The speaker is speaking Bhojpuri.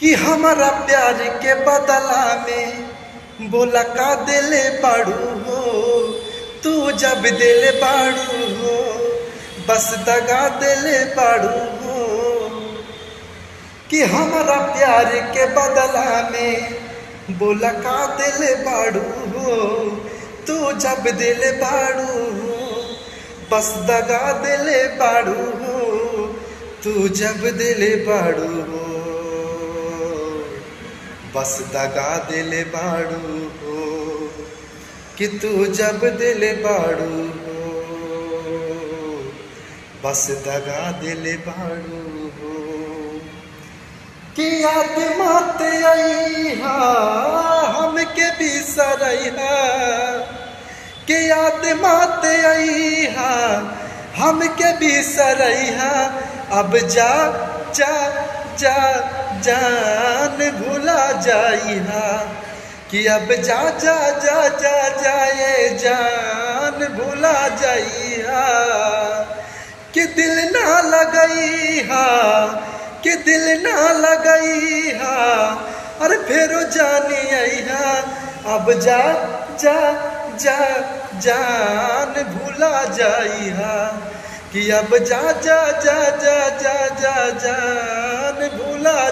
कि हमारा प्यार के बदला में बोला का दिले बाड़ू हो। तू जब दिले बाड़ू हो बस दगा दिले बाड़ू हो। कि हमारा प्यार के बदला में बोला का दिले बाड़ू हो। तू जब दिले बाड़ू हो बस दगा दिले बाड़ू हो। तू जब दिले बाड़ू हो बस दगा दिले बाड़ू हो। कि तू जब दिले बाड़ू हो बस दगा दिले बाड़ू हो। कि याद मत आईहा हमके बिसरैहा। कि याद मत आईहा हमके बिसरैहा। अब जा जा जा जान भुला जाइहा। कि अब जा जा जा जा जाए जान भुला जाइहा। कि दिल ना लगइहा। कि दिल ना लगइहा अरे फेरो जानी आइहा। अब जा जा जा जान भुला जाइहा। कि अब जा जा जा जा जा जा जान भूल